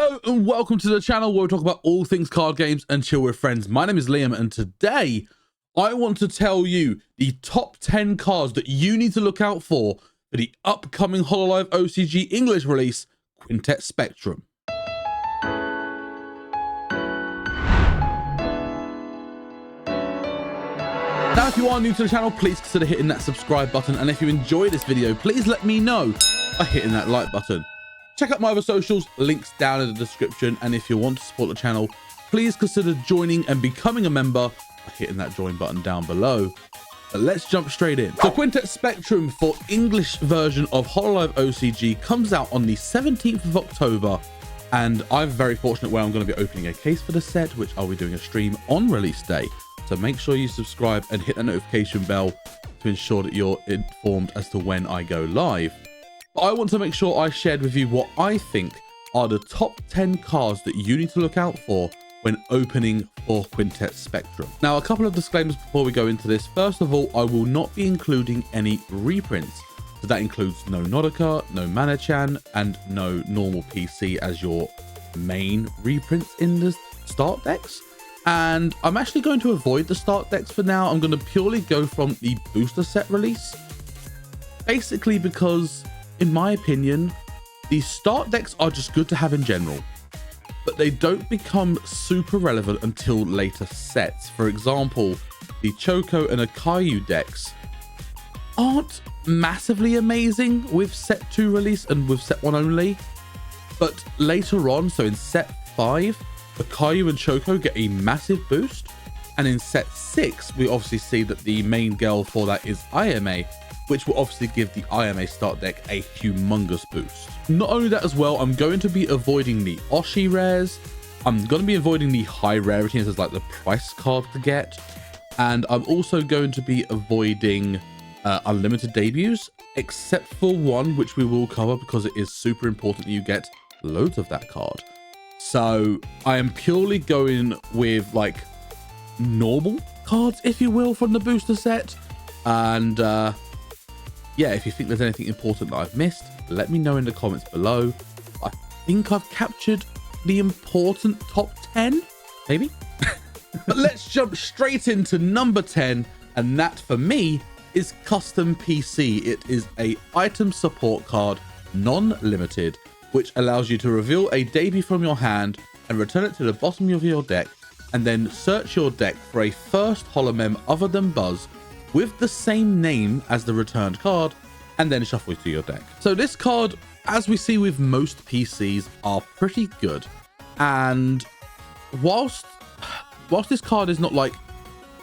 Hello and welcome to the channel where we talk about all things card games and chill with friends. My name is Liam and today I want to tell you the top 10 cards that you need to look out for the upcoming HOLOLIVE OCG English release, Quintet Spectrum. Now, if you are new to the channel, please consider hitting that subscribe button. And if you enjoy this video, please let me know by hitting that like button. Check out my other socials, links down in the description. And if you want to support the channel, please consider joining and becoming a member by hitting that join button down below. But let's jump straight in. So Quintet Spectrum for English version of HOLOLIVE OCG comes out on the 17th of October. And I'm very fortunate where I'm going to be opening a case for the set, which I'll be doing a stream on release day. So make sure you subscribe and hit the notification bell to ensure that you're informed as to when I go live. But I want to make sure I shared with you what I think are the top 10 cards that you need to look out for when opening for Quintet Spectrum. Now, a couple of disclaimers before we go into this. First of all, I will not be including any reprints. So that includes no Nodaka, no Mana-chan, and no normal PC as your main reprints in the start decks. And I'm actually going to avoid the start decks for now. I'm going to purely go from the booster set release. Basically because, in my opinion, the start decks are just good to have in general, but they don't become super relevant until later sets. For example, the Choco and Akayu decks aren't massively amazing with set 2 release and with set 1 only, but later on, so in set 5, Akayu and Choco get a massive boost, and in set 6 we obviously see that the main girl for that is IMA, which will obviously give the IMA start deck a humongous boost. Not only that as well, I'm going to be avoiding the Oshi rares, I'm going to be avoiding the high rarities as like the price card to get, and I'm also going to be avoiding unlimited debuts, except for one which we will cover because it is super important that you get loads of that card. So I am purely going with like normal cards, if you will, from the booster set. And yeah, if you think there's anything important that I've missed, let me know in the comments below. I think I've captured the important top 10, maybe. But let's jump straight into number 10, and that for me is Custom PC. It is a item support card, non-limited, which allows you to reveal a debut from your hand and return it to the bottom of your deck, and then search your deck for a first holomem other than Buzz with the same name as the returned card, and then shuffle it to your deck. So this card, as we see with most PCs, are pretty good. And whilst this card is not like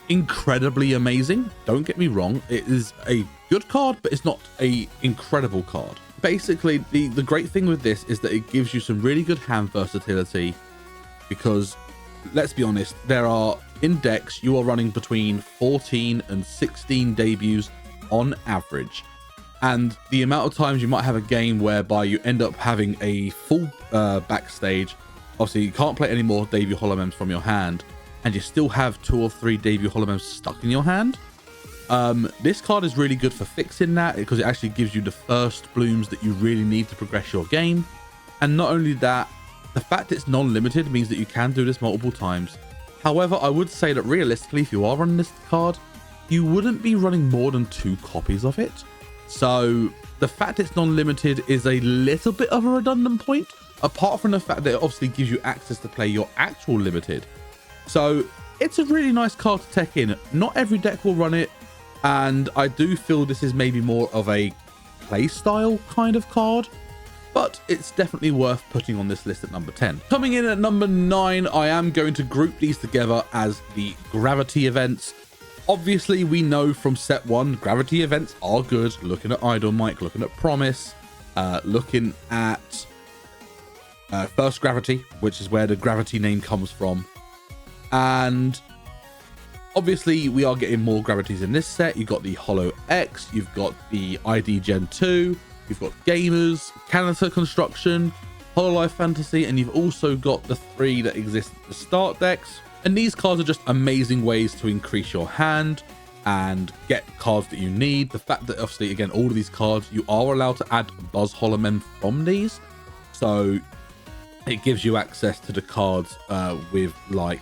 incredibly amazing, don't get me wrong, it is a good card, but it's not a incredible card. Basically, the great thing with this is that it gives you some really good hand versatility, because let's be honest, there are in decks you are running between 14 and 16 debuts on average, and the amount of times you might have a game whereby you end up having a full backstage. Obviously you can't play any more debut holomems from your hand, and you still have 2 or 3 debut holomems stuck in your hand. This card is really good for fixing that, because it actually gives you the first blooms that you really need to progress your game. And not only that, the fact it's non-limited means that you can do this multiple times. However, I would say that realistically, if you are running this card, you wouldn't be running more than 2 copies of it. So the fact it's non-limited is a little bit of a redundant point, apart from the fact that it obviously gives you access to play your actual limited. So it's a really nice card to tech in. Not every deck will run it, and I do feel this is maybe more of a play style kind of card, but it's definitely worth putting on this list at number 10. Coming in at number 9, I am going to group these together as the Gravity events. Obviously, we know from set 1, Gravity events are good. Looking at Idol Mike, looking at Promise, looking at First Gravity, which is where the Gravity name comes from. And obviously, we are getting more Gravities in this set. You've got the Holo X, you've got the ID Gen 2, you've got Gamers, Canada Construction, Hololive Fantasy, and you've also got the 3 that exist at the start decks. And these cards are just amazing ways to increase your hand and get cards that you need. The fact that obviously, again, all of these cards, you are allowed to add Buzz Holomem from these. So it gives you access to the cards with like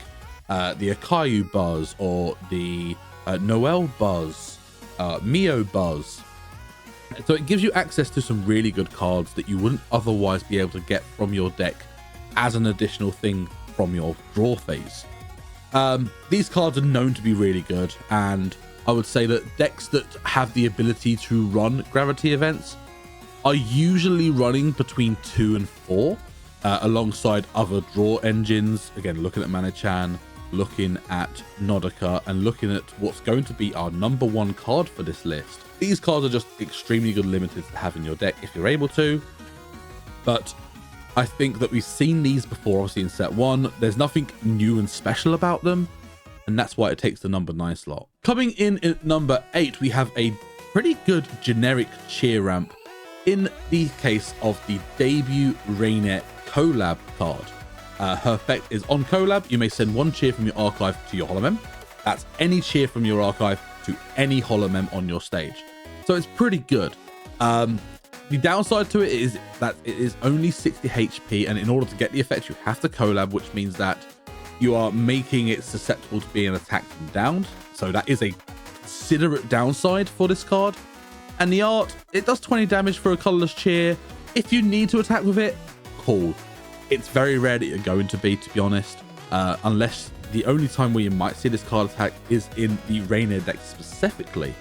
the Akayu Buzz or the Noel Buzz, Mio Buzz. So it gives you access to some really good cards that you wouldn't otherwise be able to get from your deck as an additional thing from your draw phase. These cards are known to be really good, and I would say that decks that have the ability to run gravity events are usually running between 2 and 4 alongside other draw engines. Again, looking at Mana-chan, looking at Nodaka, and looking at what's going to be our #1 card for this list. These cards are just extremely good limited to have in your deck if you're able to, but I think that we've seen these before, obviously in set 1. There's nothing new and special about them, and that's why it takes the #9 slot. Coming in at number 8, we have a pretty good generic cheer ramp in the case of the debut Rainer collab card. Her effect is on collab, you may send 1 cheer from your archive to your Holomem. That's any cheer from your archive to any Holomem on your stage. So it's pretty good. The downside to it is that it is only 60 HP, and in order to get the effect, you have to collab, which means that you are making it susceptible to being attacked and downed. So that is a considerate downside for this card. And the art, it does 20 damage for a colorless cheer. If you need to attack with it, cool. It's very rare that you're going to be honest, unless the only time where you might see this card attack is in the Rainier deck specifically,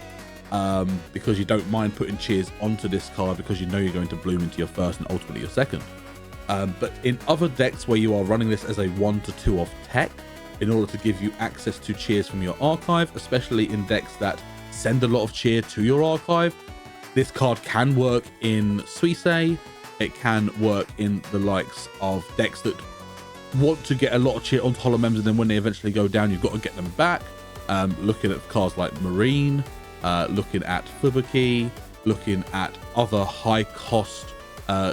because you don't mind putting cheers onto this card because you know you're going to bloom into your first and ultimately your second. But in other decks where you are running this as a 1 to 2 off tech, in order to give you access to cheers from your archive, especially in decks that send a lot of cheer to your archive, this card can work in Suisei. It can work in the likes of decks that want to get a lot of cheer onto Holomems, and then when they eventually go down, you've got to get them back. Looking at cards like Marine, looking at Fubuki, looking at other high cost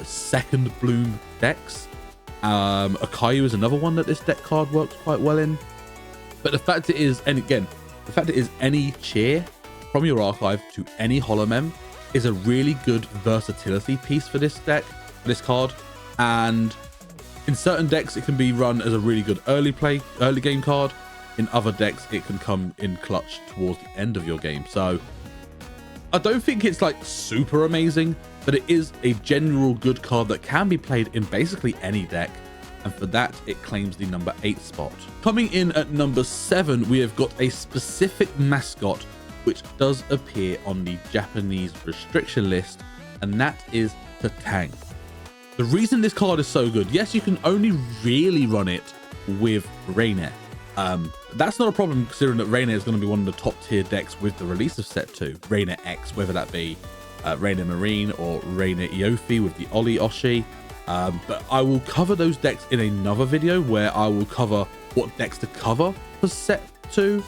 second bloom decks. Akayu is another one that this deck card works quite well in. But the fact it is, and again, the fact it is any cheer from your archive to any Holomem is a really good versatility piece for this deck, this card. And in certain decks, it can be run as a really good early game card. In other decks, it can come in clutch towards the end of your game. So I don't think it's like super amazing, but it is a general good card that can be played in basically any deck. And for that, it claims the number 8 spot. Coming in at number 7, we have got a specific mascot which does appear on the Japanese restriction list, and that is Tatang. The reason this card is so good, yes, you can only really run it with Rainer. That's not a problem considering that Rainer is going to be one of the top tier decks with the release of set 2, Rainer X, whether that be Rainer Marine or Rainer Iofi with the Oli Oshi. But I will cover those decks in another video where I will cover what decks to cover for set 2.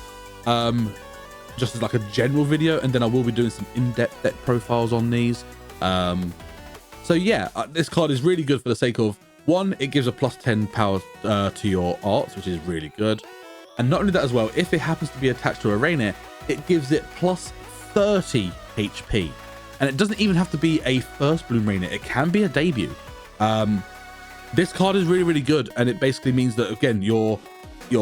Just as like a general video, and then I will be doing some in-depth deck profiles on these. So yeah, this card is really good for the sake of, one, it gives a +10 power to your arts, which is really good. And not only that as well, if it happens to be attached to a Rainier, it gives it +30 HP. And it doesn't even have to be a first bloom Rainier, it can be a debut. This card is really, really good, and it basically means that, again, your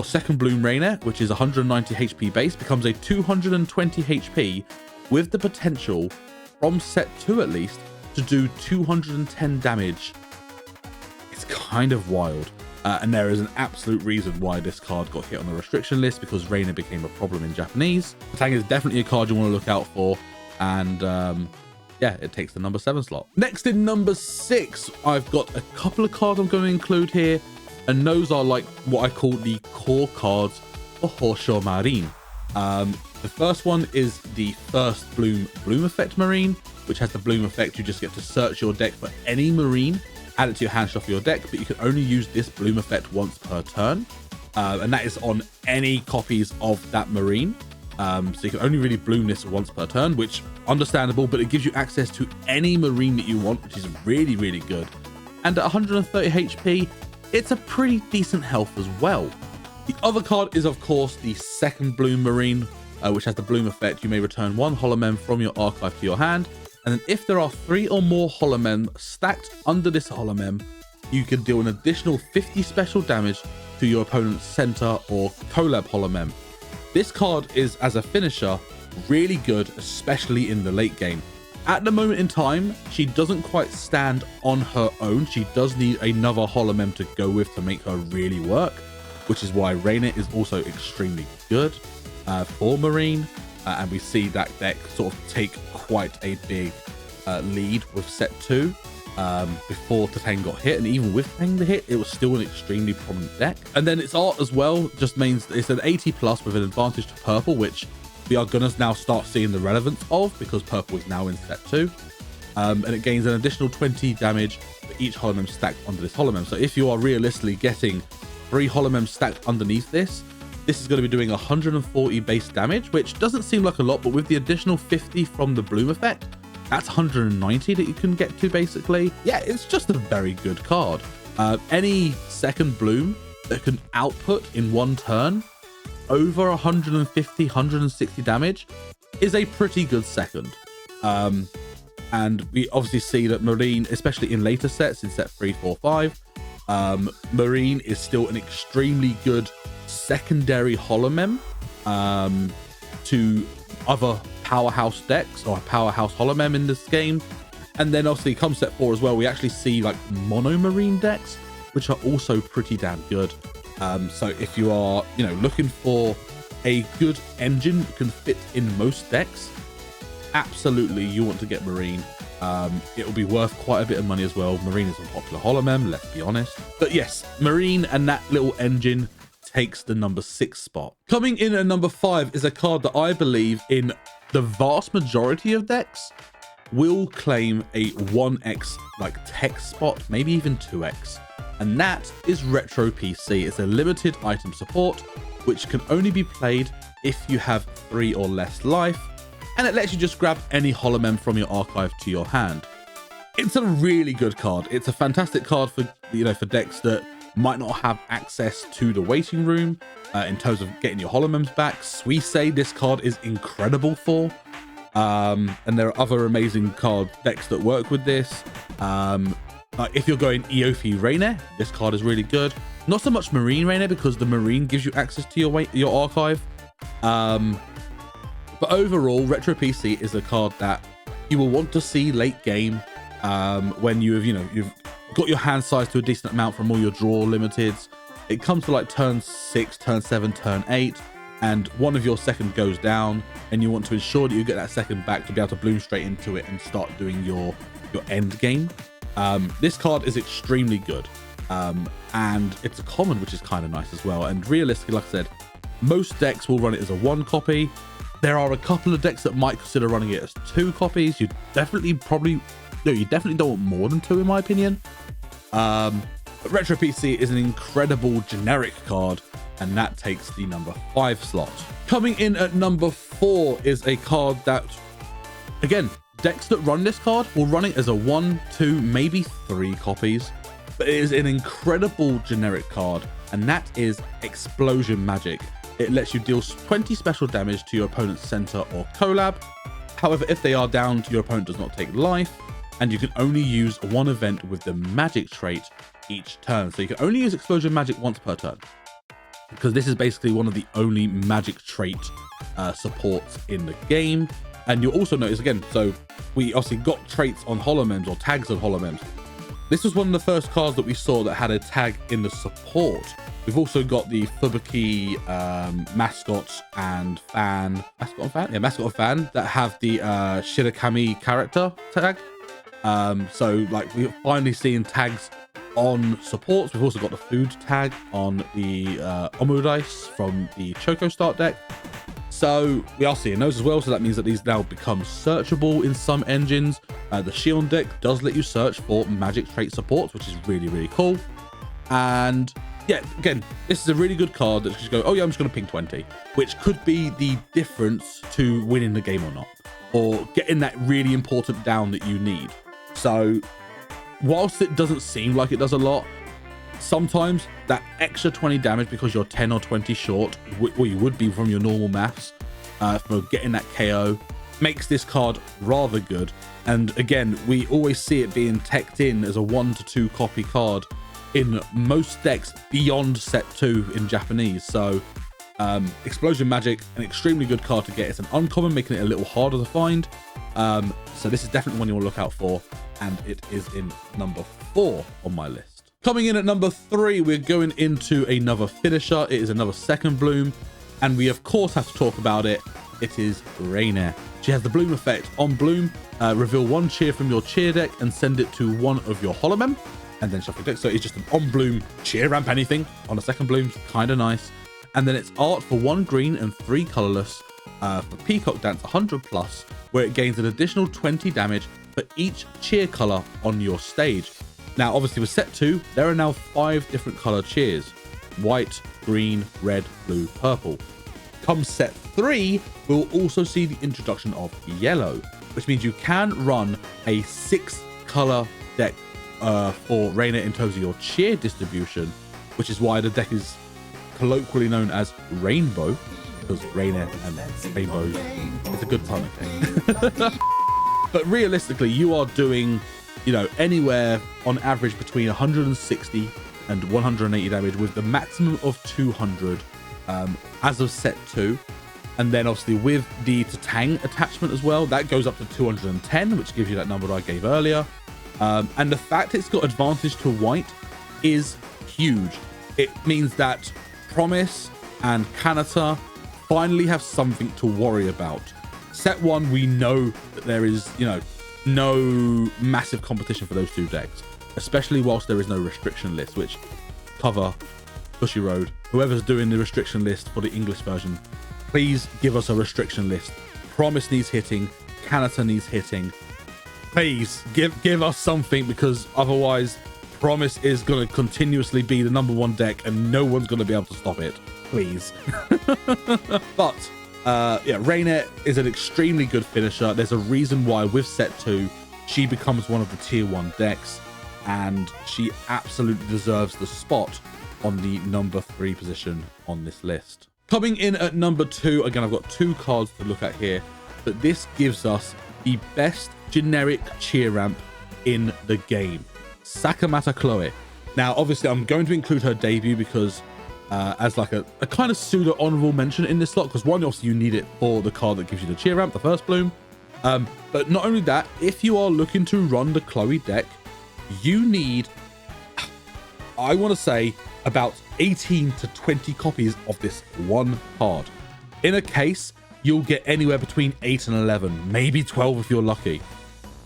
second bloom Rainier, which is 190 HP base, becomes a 220 HP with the potential, from set 2 at least, to do 210 damage. It's kind of wild. And there is an absolute reason why this card got hit on the restriction list, because Rainier became a problem in Japanese. Tang is definitely a card you want to look out for, and yeah, it takes the number 7 slot. Next in number 6, I've got a couple of cards I'm going to include here, and those are like what I call the core cards for Hosho Marine. The first one is the first bloom effect Marine, which has the bloom effect. You just get to search your deck for any Marine, add it to your hand, shuffle your deck, but you can only use this bloom effect once per turn, and that is on any copies of that Marine. So you can only really bloom this once per turn, which understandable, but it gives you access to any Marine that you want, which is really, really good. And at 130 HP, it's a pretty decent health as well. The other card is, of course, the second bloom Marine, which has the bloom effect. You may return 1 Holomem from your archive to your hand, and then if there are 3 or more Holomem stacked under this Holomem, you can deal an additional 50 special damage to your opponent's center or collab holomem. This card is, as a finisher, really good, especially in the late game. At the moment in time, she doesn't quite stand on her own. She does need another holomem to go with to make her really work, which is why Raina is also extremely good for Marine. And we see that deck sort of take quite a big lead with set 2 before Tatang got hit, and even with Tatang the hit, it was still an extremely prominent deck. And then its art as well just means it's an 80 plus with an advantage to purple, which we are gonna now start seeing the relevance of because purple is now in set 2. And it gains an additional 20 damage for each holomem stacked under this holomem. So if you are realistically getting 3 holomems stacked underneath this is going to be doing 140 base damage, which doesn't seem like a lot, but with the additional 50 from the bloom effect, that's 190 that you can get to basically. Yeah, it's just a very good card. Any second bloom that can output in one turn over 150, 160 damage is a pretty good second. And we obviously see that Marine, especially in later sets, in set 3, 4, 5, Marine is still an extremely good secondary holomem to other powerhouse decks or powerhouse holomem in this game. And then obviously come set 4 as well, we actually see like mono Marine decks, which are also pretty damn good. So if you are, you know, looking for a good engine that can fit in most decks, absolutely you want to get Marine. It will be worth quite a bit of money as well. Marine is a popular holomem, let's be honest. But yes, Marine and that little engine takes the number 6 spot. Coming in at number 5 is a card that I believe in the vast majority of decks will claim a 1x like tech spot, maybe even 2x. And that is Retro PC. It's a limited item support, which can only be played if you have 3 or less life. And it lets you just grab any holomem from your archive to your hand. It's a really good card. It's a fantastic card for, you know, for decks that might not have access to the waiting room in terms of getting your holomems back. Suisei this card is incredible for. And there are other amazing card decks that work with this. If you're going Eofi Raina, this card is really good. Not so much Marine Raina because the Marine gives you access to your archive. But overall, Retro PC is a card that you will want to see late game when you've got your hand size to a decent amount from all your draw limiteds. It comes to like turn 6, turn 7, turn 8, and one of your second goes down, and you want to ensure that you get that second back to be able to bloom straight into it and start doing your end game. This card is extremely good, and it's a common, which is kind of nice as well. And realistically, like I said, most decks will run it as a 1 copy. There are a couple of decks that might consider running it as 2 copies. You definitely don't want more than 2 in my opinion. But Retro PC is an incredible generic card, and that takes the number 5 slot. Coming in at number 4 is a card that, again, decks that run this card will run it as a 1, 2, maybe 3 copies, but it is an incredible generic card, and that is Explosion Magic. It lets you deal 20 special damage to your opponent's center or collab. However, if they are down, your opponent does not take life, and you can only use 1 event with the magic trait each turn. So you can only use Explosion Magic once per turn, because this is basically one of the only magic trait supports in the game. And you'll also notice, again, so we obviously got traits on holomems or tags on holomems. This was one of the first cards that we saw that had a tag in the support. We've also got the Fubuki mascot and fan that have the Shirakami character tag. So like we're finally seeing tags on supports. We've also got the food tag on the Omurice from the Choco Start deck. So we are seeing those as well. So that means that these now become searchable in some engines. The Shion deck does let you search for magic trait supports, which is really, really cool. And yeah, again, this is a really good card that just go, oh yeah, I'm just going to ping 20, which could be the difference to winning the game or not, or getting that really important down that you need. So whilst it doesn't seem like it does a lot, sometimes that extra 20 damage because you're 10 or 20 short, or you would be from your normal maths for getting that KO, makes this card rather good. And again, we always see it being teched in as a 1 to 2 copy card in most decks beyond set 2 in Japanese. So Explosion Magic, an extremely good card to get. It's an uncommon, making it a little harder to find. So this is definitely one you want to look out for, and it is in number 4 on my list. Coming in at number 3, we're going into another finisher. It is another second bloom, and we of course have to talk about it. It is Rainier. She has the bloom effect. On bloom, reveal 1 cheer from your cheer deck and send it to one of your Holomem, and then shuffle your deck. So it's just an on bloom cheer ramp anything on a second bloom. Kind of nice. And then it's art for 1 green and 3 colorless for Peacock Dance 100+, where it gains an additional 20 damage for each cheer color on your stage. Now, obviously with set 2, there are now 5 different color cheers: white, green, red, blue, purple. Come set 3, we'll also see the introduction of yellow, which means you can run a 6 color deck for Rainier in terms of your cheer distribution, which is why the deck is colloquially known as Rainbow, because Rainier and Rainbow is a good time thing. But realistically, you are doing, you know, anywhere on average between 160 and 180 damage, with the maximum of 200 as of set 2. And then obviously with the Tatang attachment as well, that goes up to 210, which gives you that number that I gave earlier. And the fact it's got advantage to white is huge. It means that Promise and Kanata finally have something to worry about. Set 1, we know that there is, you know, no massive competition for those 2 decks, especially whilst there is no restriction list, which cover Bushy Road. Whoever's doing the restriction list for the English version, please give us a restriction list. Promise needs hitting, Kanata needs hitting. Please give us something, because otherwise Promise is going to continuously be the number 1 deck and no one's going to be able to stop it. Please. But yeah, Rainier is an extremely good finisher. There's a reason why with set 2 she becomes one of the tier 1 decks, and she absolutely deserves the spot on the number 3 position on this list. Coming in at number 2, again, I've got 2 cards to look at here, but this gives us the best generic cheer ramp in the game, Sakamata Chloe. Now, obviously, I'm going to include her debut because as like a kind of pseudo honorable mention in this slot, because one, obviously you need it for the card that gives you the cheer ramp, the first bloom. But not only that, if you are looking to run the Chloe deck, you need, I want to say, about 18 to 20 copies of this one card. In a case, you'll get anywhere between 8 and 11, maybe 12 if you're lucky.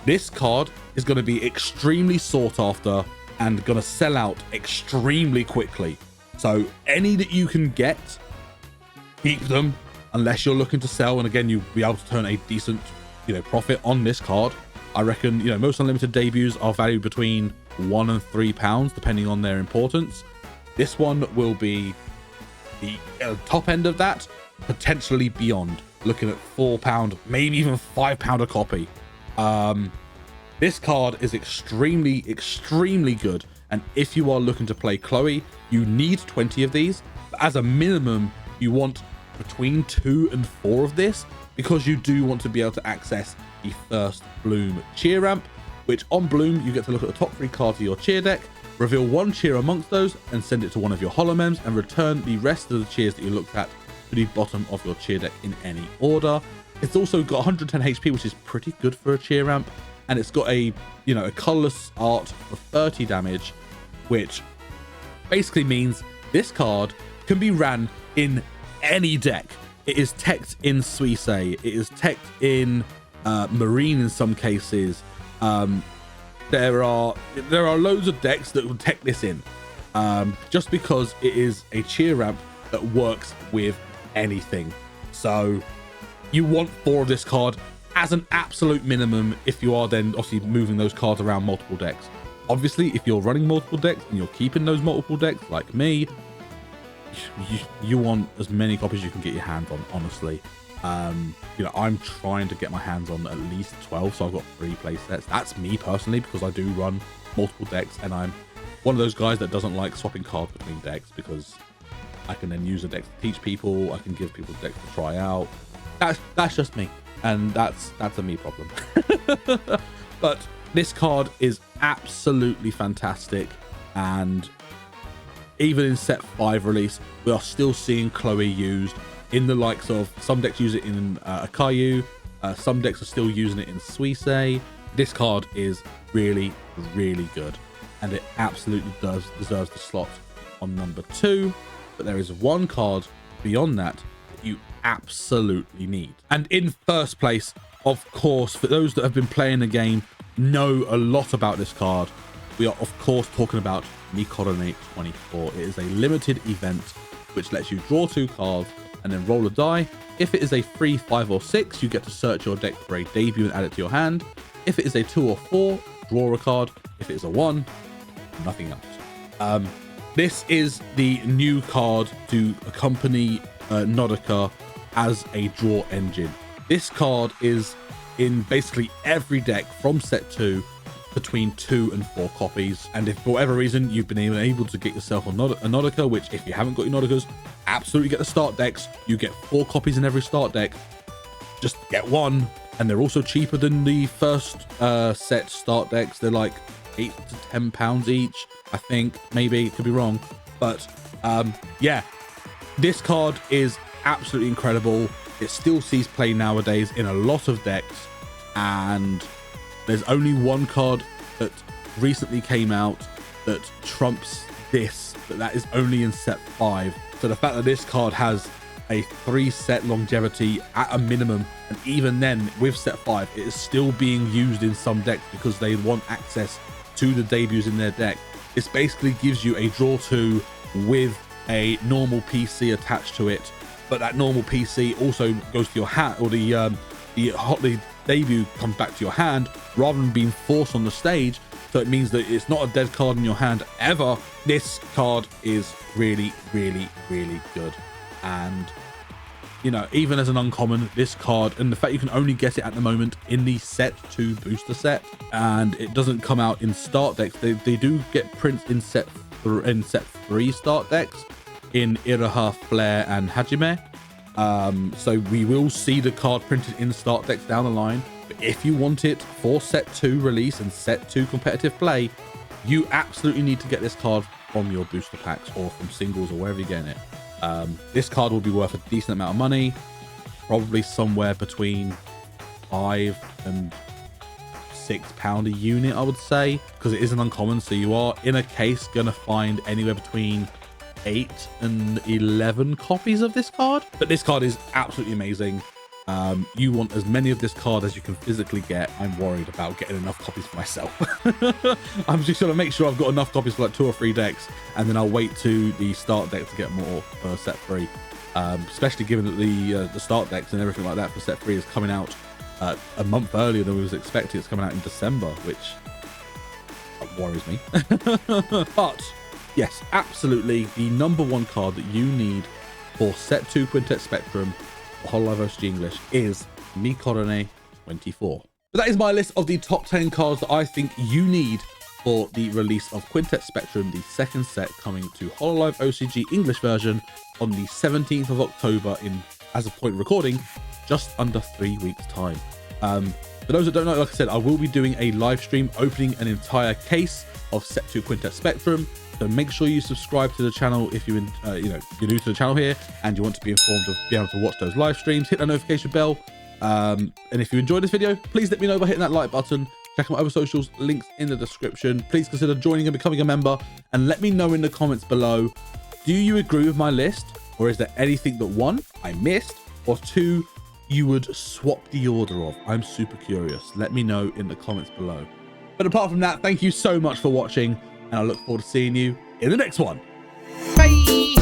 This card is going to be extremely sought after and going to sell out extremely quickly. So any that you can get, keep them, unless you're looking to sell. And again, you'll be able to turn a decent, profit on this card. I reckon, most unlimited debuts are valued between £1 and £3, depending on their importance. This one will be the top end of that, potentially beyond, looking at £4, maybe even £5 a copy. This card is extremely, extremely good. And if you are looking to play Chloe, you need 20 of these. But as a minimum, you want between 2 and 4 of this, because you do want to be able to access the first Bloom cheer ramp, which on Bloom, you get to look at the top 3 cards of your cheer deck, reveal 1 cheer amongst those, and send it to one of your holomems, and return the rest of the cheers that you looked at to the bottom of your cheer deck in any order. It's also got 110 HP, which is pretty good for a cheer ramp, and it's got a colorless art for 30 damage, which basically means this card can be ran in any deck. It is teched in Suisei, it is teched in Marine in some cases. There are loads of decks that will tech this in, just because it is a cheer ramp that works with anything. So you want 4 of this card as an absolute minimum, if you are then obviously moving those cards around multiple decks. Obviously, if you're running multiple decks and you're keeping those multiple decks like me, you want as many copies you can get your hands on, honestly. I'm trying to get my hands on at least 12, so I've got 3 play sets. That's me personally, because I do run multiple decks, and I'm one of those guys that doesn't like swapping cards between decks, because I can then use a deck to teach people, I can give people decks to try out. That's just me, and that's a me problem. But this card is absolutely fantastic, and even in set 5 release, we are still seeing Chloe used in the likes of, some decks use it in Akayu, some decks are still using it in Suisei. This card is really, really good, and it absolutely deserves the slot on number 2. But there is one card beyond that you absolutely need. And in first place, of course, for those that have been playing the game, know a lot about this card, we are of course talking about Mikorone 24. It is a limited event which lets you draw 2 cards and then roll a die. If it is a 3, 5 or 6, you get to search your deck for a debut and add it to your hand. If it is a 2 or 4, draw a card. If it is a 1, nothing else. This is the new card to accompany Nodoka as a draw engine. This card is in basically every deck from set 2 between 2 and 4 copies. And if for whatever reason you've been able to get yourself a Nodoka, which if you haven't got your Nodokas, absolutely get the start decks. You get 4 copies in every start deck. Just get one, and they're also cheaper than the first set start decks. They're like £8 to £10 each, I think. Maybe, could be wrong, but yeah, this card is absolutely incredible. It still sees play nowadays in a lot of decks, and there's only one card that recently came out that trumps this, but that is only in set 5. So the fact that this card has a 3 set longevity at a minimum, and even then with set 5, it is still being used in some decks because they want access to the debuts in their deck. This basically gives you a draw 2 with a normal PC attached to it, but that normal PC also goes to your hand, or the debut comes back to your hand rather than being forced on the stage. So it means that it's not a dead card in your hand ever. This card is really, really, really good. And you know, even as an uncommon, this card, and the fact you can only get it at the moment in the set 2 booster set, and it doesn't come out in start decks. They do get prints in set 3 start decks in Iraha, Flare and Hajime. So we will see the card printed in start decks down the line. But if you want it for set 2 release and set 2 competitive play, you absolutely need to get this card from your booster packs or from singles or wherever you're getting it. This card will be worth a decent amount of money, probably somewhere between £5 and £6 a unit, I would say, because it is an uncommon. So you are in a case gonna find anywhere between 8 and 11 copies of this card. But this card is absolutely amazing. You want as many of this card as you can physically get. I'm worried about getting enough copies for myself. I'm just gonna make sure I've got enough copies for like 2 or 3 decks, and then I'll wait to the start deck to get more for set 3. Especially given that the start decks and everything like that for set 3 is coming out a month earlier than we was expecting. It's coming out in December, which worries me. But yes, absolutely, the #1 card that you need for set 2 Quintet Spectrum HOLOLIVE OCG English is Mikorone 24. But that is my list of the top 10 cards that I think you need for the release of Quintet Spectrum, the second set coming to HOLOLIVE OCG English version on the 17th of October in, as a point of recording, just under 3 weeks time. For those that don't know, like I said, I will be doing a live stream opening an entire case of set 2 Quintet Spectrum. So make sure you subscribe to the channel if you you're new to the channel here and you want to be informed of being able to watch those live streams. Hit that notification bell, and if you enjoyed this video, please let me know by hitting that like button. Check out my other socials, links in the description. Please consider joining and becoming a member, and let me know in the comments below, do you agree with my list, or is there anything that 1, I missed, or 2, you would swap the order of? I'm super curious. Let me know in the comments below. But apart from that, thank you so much for watching, and I look forward to seeing you in the next one. Bye!